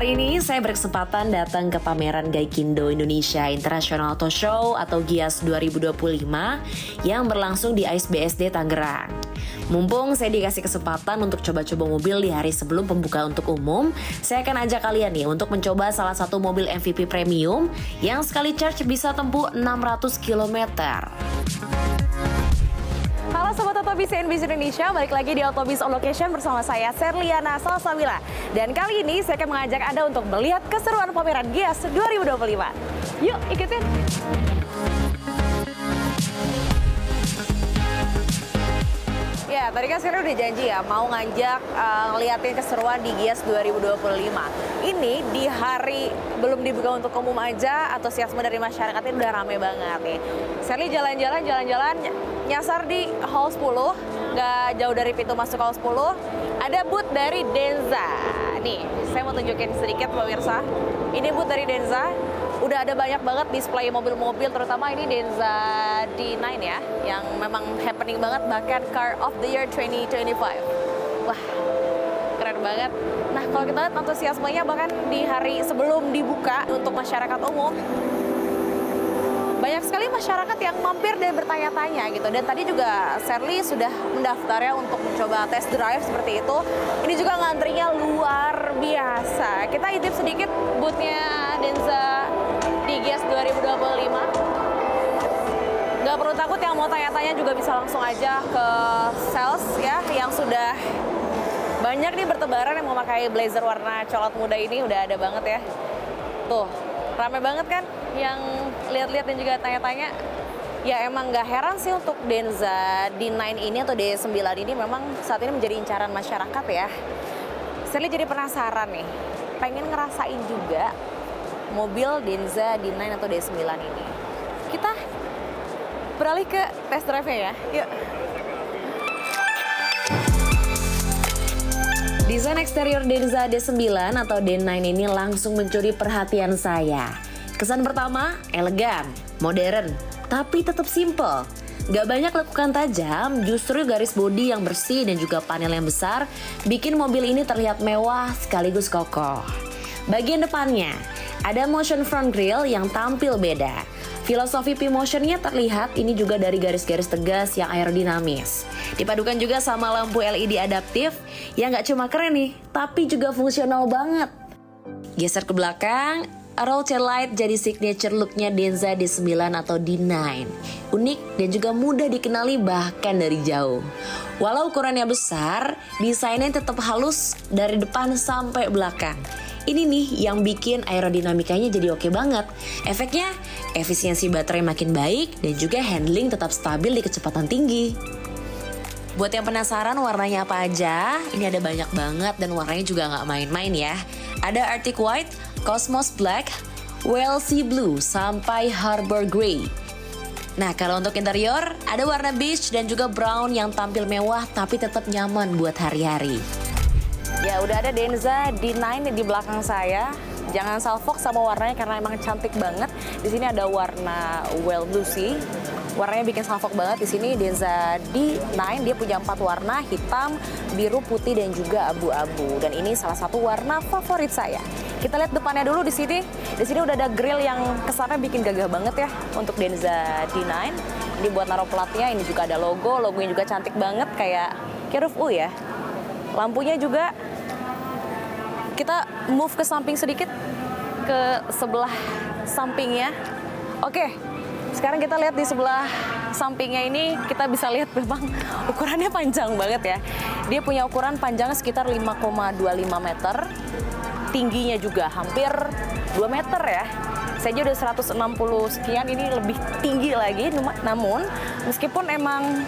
Hari ini saya berkesempatan datang ke pameran Gaikindo Indonesia International Auto Show atau GIAS 2025 yang berlangsung di AISBSD Tangerang. Mumpung saya dikasih kesempatan untuk coba-coba mobil di hari sebelum pembukaan untuk umum, saya akan ajak kalian nih untuk mencoba salah satu mobil MVP premium yang sekali charge bisa tempuh 600 km. Halo Sobat Autobis CNBC Indonesia, balik lagi di Autobis On Location bersama saya Serliana Salsabila. Dan kali ini saya akan mengajak Anda untuk melihat keseruan pameran GIAS 2025. Yuk ikutin! Ya, tadi kan saya udah janji ya mau ngajak ngeliatin keseruan di GIAS 2025. Ini di hari belum dibuka untuk umum aja, antusiasme dari masyarakat ini udah rame banget nih. Serli jalan-jalan nyasar di Hall 10, nggak jauh dari pintu masuk Hall 10. Ada booth dari Denza. Nih, saya mau tunjukin sedikit pemirsa. Ini booth dari Denza. Udah ada banyak banget display mobil-mobil, terutama ini Denza D9 ya, yang memang happening banget, bahkan Car of the Year 2025. Wah, keren banget. Nah, kalau kita lihat antusiasmenya bahkan di hari sebelum dibuka untuk masyarakat umum, banyak sekali masyarakat yang mampir dan bertanya-tanya gitu. Dan tadi juga Serli sudah mendaftar ya untuk mencoba test drive seperti itu. Ini juga ngantrinya luar biasa. Kita intip sedikit boothnya Denza di GIAS 2025. Gak perlu takut, yang mau tanya-tanya juga bisa langsung aja ke sales ya, yang sudah banyak nih bertebaran yang memakai blazer warna coklat muda ini. Udah ada banget ya. Tuh, rame banget kan yang lihat-lihat dan juga tanya-tanya. Ya emang gak heran sih untuk Denza D9 ini atau D9 ini memang saat ini menjadi incaran masyarakat ya. Saya jadi penasaran nih, pengen ngerasain juga mobil Denza D9 atau D9 ini. Kita beralih ke test drive-nya ya. Yuk. Desain eksterior Denza D9 atau D9 ini langsung mencuri perhatian saya. Kesan pertama, elegan, modern, tapi tetap simple. Gak banyak lekukan tajam, justru garis bodi yang bersih dan juga panel yang besar bikin mobil ini terlihat mewah sekaligus kokoh. Bagian depannya, ada motion front grille yang tampil beda. Filosofi P-Motion-nya terlihat ini juga dari garis-garis tegas yang aerodinamis. Dipadukan juga sama lampu LED adaptif yang gak cuma keren nih, tapi juga fungsional banget. Geser ke belakang, roll tail light jadi signature look-nya Denza D9 atau D9. Unik dan juga mudah dikenali bahkan dari jauh. Walau ukurannya besar, desainnya tetap halus dari depan sampai belakang. Ini nih yang bikin aerodinamikanya jadi oke banget. Efeknya, efisiensi baterai makin baik dan juga handling tetap stabil di kecepatan tinggi. Buat yang penasaran warnanya apa aja, ini ada banyak banget dan warnanya juga nggak main-main ya. Ada Arctic White, Cosmos Black, Whale Sea Blue, sampai Harbor Grey. Nah, kalau untuk interior, ada warna beige dan juga brown yang tampil mewah tapi tetap nyaman buat hari-hari. Ya udah ada Denza D9 di belakang saya. Jangan salfok sama warnanya karena emang cantik banget. Di sini ada warna Whale Blue Sea. Warnanya bikin salfok banget. Di sini Denza D9 dia punya 4 warna, hitam, biru, putih dan juga abu-abu. Dan ini salah satu warna favorit saya. Kita lihat depannya dulu di sini. Di sini udah ada grill yang kesannya bikin gagah banget ya untuk Denza D9. Ini buat naruh platnya. Ini juga ada logonya juga cantik banget kayak huruf U ya. Lampunya juga kita move ke samping sedikit, ke sebelah sampingnya. Oke, sekarang kita lihat di sebelah sampingnya ini, kita bisa lihat memang ukurannya panjang banget ya. Dia punya ukuran panjang sekitar 5,25 meter, tingginya juga hampir 2 meter ya. Saya aja udah 160 sekian, ini lebih tinggi lagi. Namun, meskipun emang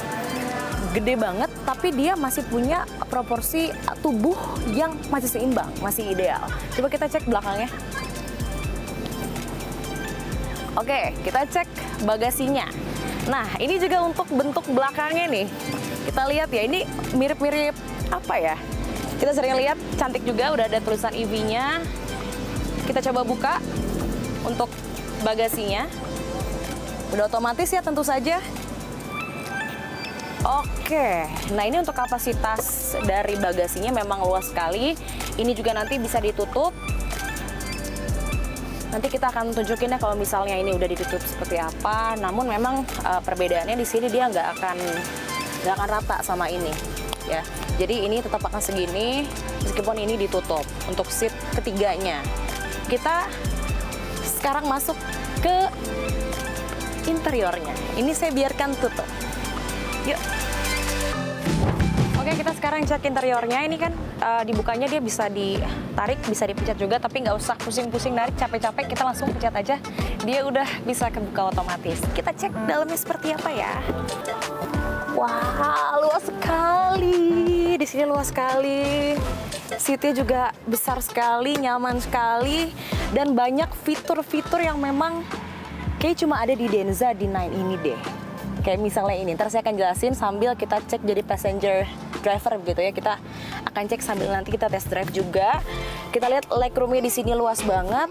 gede banget, tapi dia masih punya proporsi tubuh yang masih seimbang, masih ideal. Coba kita cek belakangnya. Oke, kita cek bagasinya. Nah, ini juga untuk bentuk belakangnya nih. Kita lihat ya, ini mirip-mirip apa ya? Kita sering lihat, cantik juga, udah ada tulisan EV-nya. Kita coba buka untuk bagasinya. Udah otomatis ya tentu saja. Oke, nah ini untuk kapasitas dari bagasinya memang luas sekali. Ini juga nanti bisa ditutup Nanti kita akan tunjukin ya kalau misalnya ini udah ditutup seperti apa. Namun memang perbedaannya di sini dia nggak akan rata sama ini ya. Jadi ini tetap akan segini meskipun ini ditutup untuk seat ketiganya. Kita sekarang masuk ke interiornya. Ini saya biarkan tutup. Yuk. Oke, kita sekarang cek interiornya. Ini kan dibukanya dia bisa ditarik, bisa dipencet juga, tapi nggak usah pusing-pusing narik, capek-capek, kita langsung pencet aja. Dia udah bisa kebuka otomatis. Kita cek dalamnya seperti apa ya. Wah, luas sekali. Di sini luas sekali. Seatnya juga besar sekali, nyaman sekali, dan banyak fitur-fitur yang memang kayak cuma ada di Denza D9 ini deh. Kayak misalnya ini, ntar saya akan jelasin sambil kita cek jadi passenger driver gitu ya. Kita akan cek sambil nanti kita test drive juga. Kita lihat legroomnya di sini luas banget.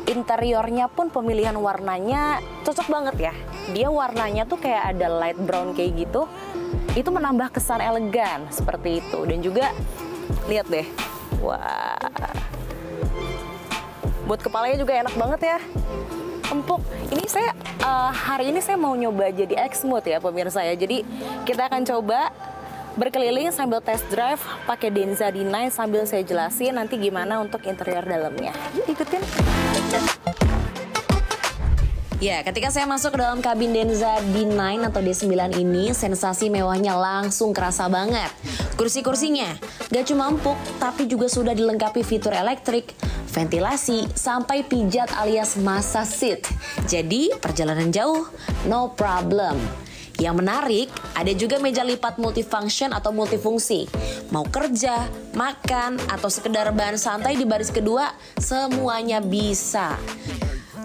Interiornya pun pemilihan warnanya cocok banget ya. Dia warnanya tuh kayak ada light brown kayak gitu. Itu menambah kesan elegan seperti itu. Dan juga lihat deh, wah, buat kepalanya juga enak banget ya, empuk. Ini saya hari ini saya mau nyoba jadi X-Mode ya pemirsa ya. Jadi kita akan coba berkeliling sambil test drive pakai Denza D9 sambil saya jelasin nanti gimana untuk interior dalamnya. Yuk ikutin. Ya, ketika saya masuk ke dalam kabin Denza D9 atau D9 ini, sensasi mewahnya langsung kerasa banget. Kursi-kursinya gak cuma empuk, tapi juga sudah dilengkapi fitur elektrik, ventilasi, sampai pijat alias massage seat. Jadi, perjalanan jauh, no problem. Yang menarik, ada juga meja lipat multifunction atau multifungsi. Mau kerja, makan, atau sekedar bahan santai di baris kedua, semuanya bisa.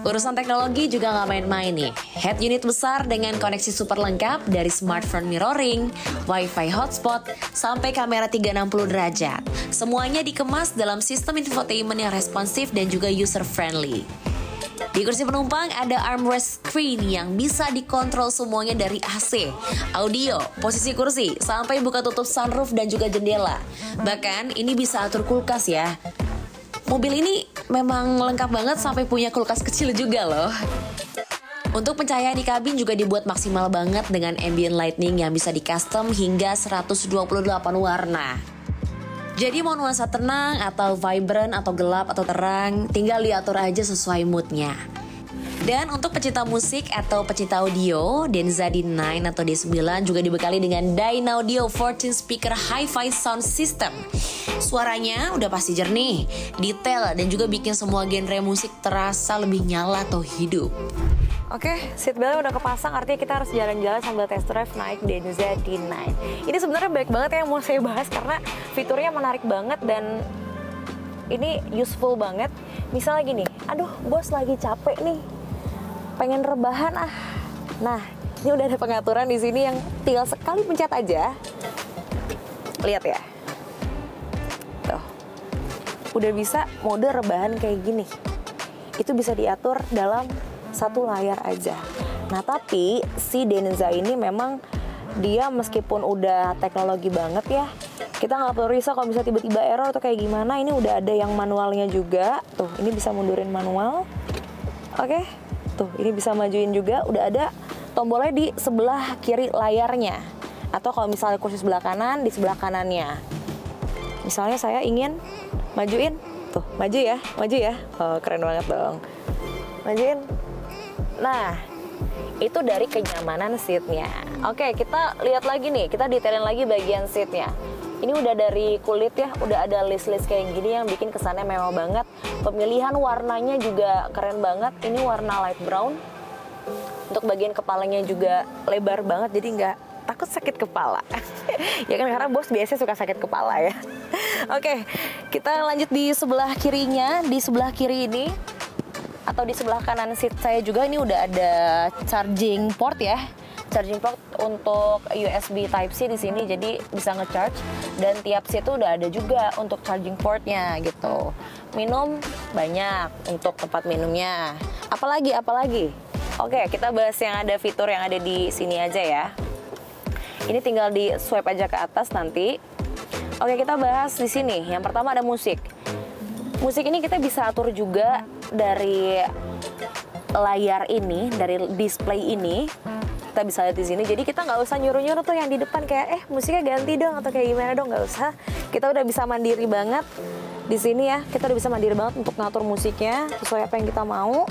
Urusan teknologi juga nggak main-main nih. Head unit besar dengan koneksi super lengkap dari smartphone mirroring, wifi hotspot, sampai kamera 360 derajat. Semuanya dikemas dalam sistem infotainment yang responsif dan juga user-friendly. Di kursi penumpang ada armrest screen yang bisa dikontrol semuanya dari AC, audio, posisi kursi, sampai buka tutup sunroof dan juga jendela. Bahkan ini bisa atur kulkas ya. Mobil ini memang lengkap banget sampai punya kulkas kecil juga loh. Untuk pencahayaan di kabin juga dibuat maksimal banget dengan ambient lighting yang bisa di-custom hingga 128 warna. Jadi mau nuansa tenang atau vibrant atau gelap atau terang, tinggal diatur aja sesuai moodnya. Dan untuk pecinta musik atau pecinta audio, Denza D9 atau D9 juga dibekali dengan Dynaudio 14 speaker hi-fi sound system. Suaranya udah pasti jernih, detail, dan juga bikin semua genre musik terasa lebih nyala atau hidup. Oke, seatbeltnya udah kepasang, artinya kita harus jalan-jalan sambil test drive naik Denza D9. Ini sebenarnya baik banget ya yang mau saya bahas karena fiturnya menarik banget dan ini useful banget. Misalnya gini, aduh bos lagi capek nih, pengen rebahan ah. Nah, ini udah ada pengaturan di sini yang tinggal sekali pencet aja. Lihat ya. Tuh. Udah bisa mode rebahan kayak gini. Itu bisa diatur dalam satu layar aja. Nah, tapi si Denza ini memang dia meskipun udah teknologi banget ya, kita nggak perlu risau kalau bisa tiba-tiba error atau kayak gimana. Ini udah ada yang manualnya juga. Tuh, ini bisa mundurin manual. Oke. Tuh, ini bisa majuin juga, udah ada tombolnya di sebelah kiri layarnya. Atau kalau misalnya kursi sebelah kanan, di sebelah kanannya. Misalnya saya ingin majuin, tuh, maju ya. Oh, keren banget dong. Majuin. Nah, itu dari kenyamanan seatnya. Oke, kita lihat lagi nih, kita detailin lagi bagian seatnya. Ini udah dari kulit ya, udah ada list-list kayak gini yang bikin kesannya mewah banget. Pemilihan warnanya juga keren banget. Ini warna light brown. Untuk bagian kepalanya juga lebar banget, jadi nggak takut sakit kepala. Ya kan, karena bos biasanya suka sakit kepala ya. Oke, kita lanjut di sebelah kirinya. Di sebelah kiri ini, atau di sebelah kanan seat saya juga, ini udah ada charging port ya. Charging port untuk USB Type-C di sini, jadi bisa nge-charge. Dan tiap seat itu udah ada juga untuk charging portnya gitu. Minum banyak untuk tempat minumnya. Apalagi? Oke, kita bahas yang ada fitur yang ada di sini aja ya. Ini tinggal di swipe aja ke atas nanti. Oke, kita bahas di sini. Yang pertama ada musik. Musik ini kita bisa atur juga dari layar ini, dari display ini. Kita bisa lihat di sini. Jadi kita nggak usah nyuruh-nyuruh tuh yang di depan kayak musiknya ganti dong atau kayak gimana dong, nggak usah. Kita udah bisa mandiri banget di sini ya. Kita udah bisa mandiri banget untuk ngatur musiknya sesuai apa yang kita mau.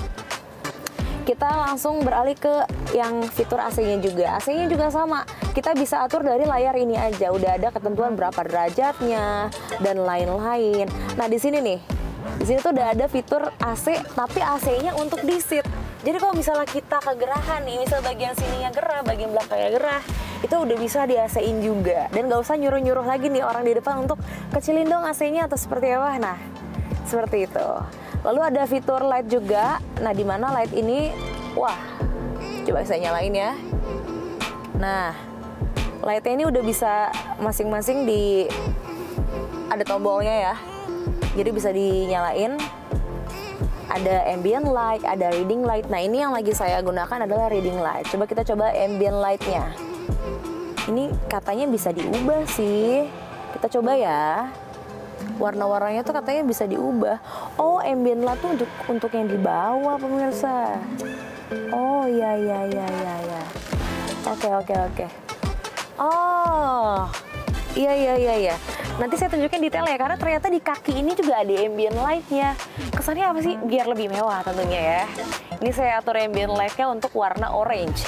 Kita langsung beralih ke yang fitur AC-nya juga. AC-nya juga sama. Kita bisa atur dari layar ini aja. Udah ada ketentuan berapa derajatnya dan lain-lain. Nah, di sini nih. Di sini tuh udah ada fitur AC, tapi AC-nya untuk di seat. Jadi kalau misalnya kita kegerahan nih, misal bagian sininya gerah, bagian belakangnya gerah, itu udah bisa di AC-in juga. Dan nggak usah nyuruh-nyuruh lagi nih orang di depan untuk kecilin dong AC-nya atau seperti apa. Nah, seperti itu. Lalu ada fitur light juga. Nah, di mana light ini, wah, coba saya nyalain ya. Nah, lightnya ini udah bisa masing-masing ada tombolnya ya. Jadi bisa dinyalain. Ada ambient light, ada reading light. Nah, ini yang lagi saya gunakan adalah reading light. Coba kita coba ambient lightnya. Ini katanya bisa diubah sih. Kita coba ya. Warna-warnanya tuh katanya bisa diubah. Oh, ambient light tuh untuk yang di bawah, pemirsa. Oh, iya. Oke. Oh, iya. Nanti saya tunjukin detailnya, karena ternyata di kaki ini juga ada ambient light-nya. Kesannya apa sih? Biar lebih mewah tentunya ya. Ini saya atur ambient light-nya untuk warna orange.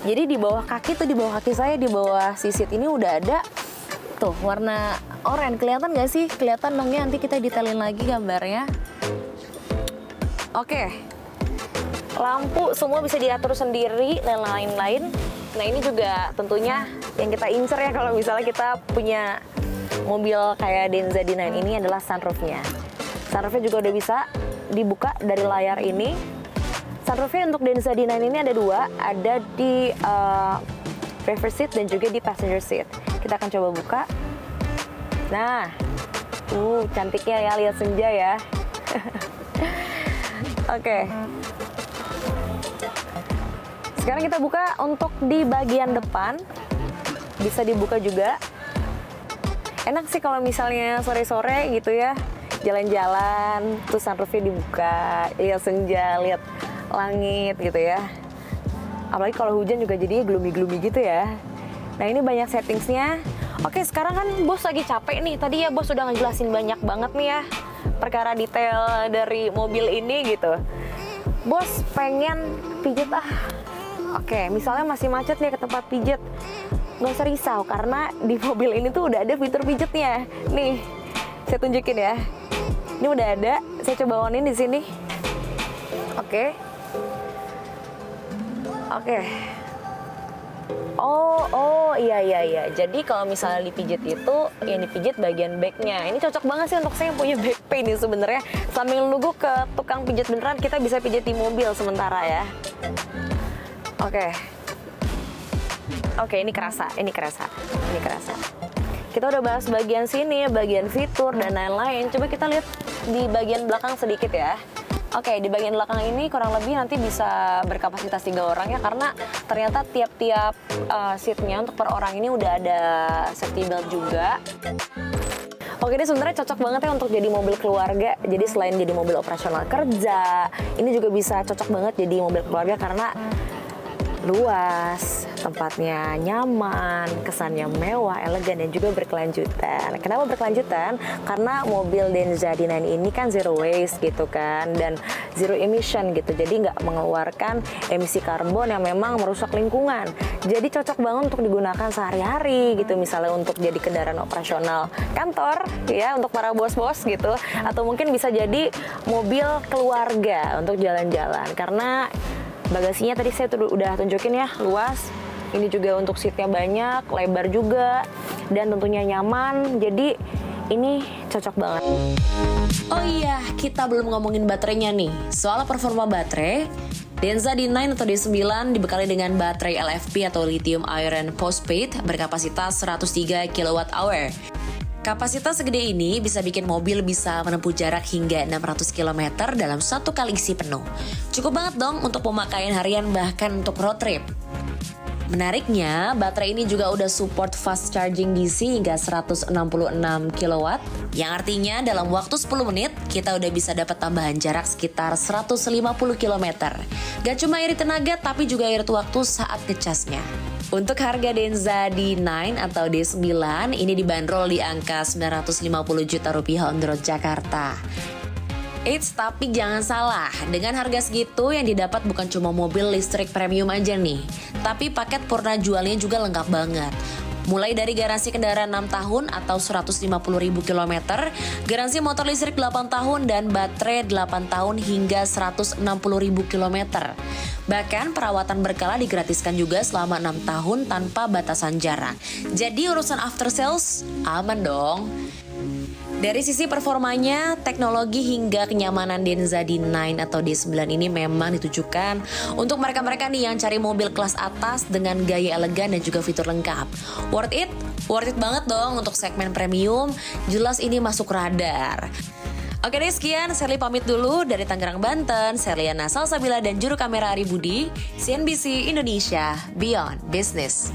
Jadi di bawah kaki tuh, di bawah kaki saya, di bawah sisit ini udah ada tuh warna oranye. Kelihatan nggak sih? Kelihatan dong ya, nanti kita detailin lagi gambarnya. Oke. Lampu semua bisa diatur sendiri dan lain-lain. Nah, ini juga tentunya yang kita incer ya kalau misalnya kita punya mobil kayak Denza D9 ini adalah sunroofnya. Sunroofnya juga udah bisa dibuka dari layar ini. Sunroofnya untuk Denza D9 ini ada dua, ada di driver seat dan juga di passenger seat. Kita akan coba buka. Nah, cantiknya ya, lihat senja ya. Oke. Sekarang kita buka untuk di bagian depan. Bisa dibuka juga. Enak sih kalau misalnya sore-sore gitu ya, jalan-jalan, terus sunroofnya dibuka, lihat senja, lihat langit gitu ya. Apalagi kalau hujan juga jadinya gloomy-gloomy gitu ya. Nah, ini banyak settingsnya. Oke, sekarang kan bos lagi capek nih. Tadi ya bos udah ngejelasin banyak banget nih ya perkara detail dari mobil ini gitu. Bos pengen pijet Oke, misalnya masih macet nih ke tempat pijet. Nggak usah risau, karena di mobil ini tuh udah ada fitur pijetnya. Nih, saya tunjukin ya. Ini udah ada, saya coba onin di sini. Oke. Oh, iya. Jadi kalau misalnya dipijit itu, yang dipijit bagian backnya. Ini cocok banget sih untuk saya yang punya back pain nih sebenarnya. Sambil nunggu ke tukang pijit beneran, kita bisa pijit di mobil sementara ya. Oke, ini kerasa. Kita udah bahas bagian sini, bagian fitur dan lain-lain. Coba kita lihat di bagian belakang sedikit ya. Oke, di bagian belakang ini kurang lebih nanti bisa berkapasitas 3 orang ya, karena ternyata tiap-tiap seatnya untuk per orang ini udah ada safety belt juga. Oke, ini sebenarnya cocok banget ya untuk jadi mobil keluarga. Jadi selain jadi mobil operasional kerja, ini juga bisa cocok banget jadi mobil keluarga karena luas, tempatnya nyaman, kesannya mewah, elegan, dan juga berkelanjutan. Kenapa berkelanjutan? Karena mobil Denza D9 ini kan zero waste gitu kan, dan zero emission gitu. Jadi nggak mengeluarkan emisi karbon yang memang merusak lingkungan. Jadi cocok banget untuk digunakan sehari-hari gitu, misalnya untuk jadi kendaraan operasional kantor ya, untuk para bos-bos gitu, atau mungkin bisa jadi mobil keluarga untuk jalan-jalan. Karena bagasinya tadi saya udah tunjukin ya, luas. Ini juga untuk seatnya banyak, lebar juga, dan tentunya nyaman. Jadi ini cocok banget. Oh iya, kita belum ngomongin baterainya nih. Soal performa baterai, Denza D9 atau D9 dibekali dengan baterai LFP atau lithium iron phosphate berkapasitas 103 kWh. Kapasitas segede ini bisa bikin mobil bisa menempuh jarak hingga 600 km dalam satu kali isi penuh. Cukup banget dong untuk pemakaian harian, bahkan untuk road trip. Menariknya, baterai ini juga udah support fast charging DC hingga 166 kW, yang artinya dalam waktu 10 menit kita udah bisa dapat tambahan jarak sekitar 150 km. Gak cuma irit tenaga tapi juga irit waktu saat ngecasnya. Untuk harga Denza D9 atau D9 ini dibanderol di angka 950 juta rupiah on the road Jakarta. Eits, tapi jangan salah, dengan harga segitu yang didapat bukan cuma mobil listrik premium aja nih, tapi paket purna jualnya juga lengkap banget. Mulai dari garansi kendaraan 6 tahun atau 150.000 km, garansi motor listrik 8 tahun dan baterai 8 tahun hingga 160.000 km. Bahkan perawatan berkala digratiskan juga selama 6 tahun tanpa batasan jarak. Jadi urusan after sales aman dong. Dari sisi performanya, teknologi hingga kenyamanan Denza D9 atau D9 ini memang ditujukan untuk mereka-mereka nih yang cari mobil kelas atas dengan gaya elegan dan juga fitur lengkap. Worth it? Worth it banget dong untuk segmen premium, jelas ini masuk radar. Oke deh, sekian, Sherly pamit dulu dari Tangerang, Banten. Sherliana Salsabila dan juru kamera Ari Budi, CNBC Indonesia, Beyond Business.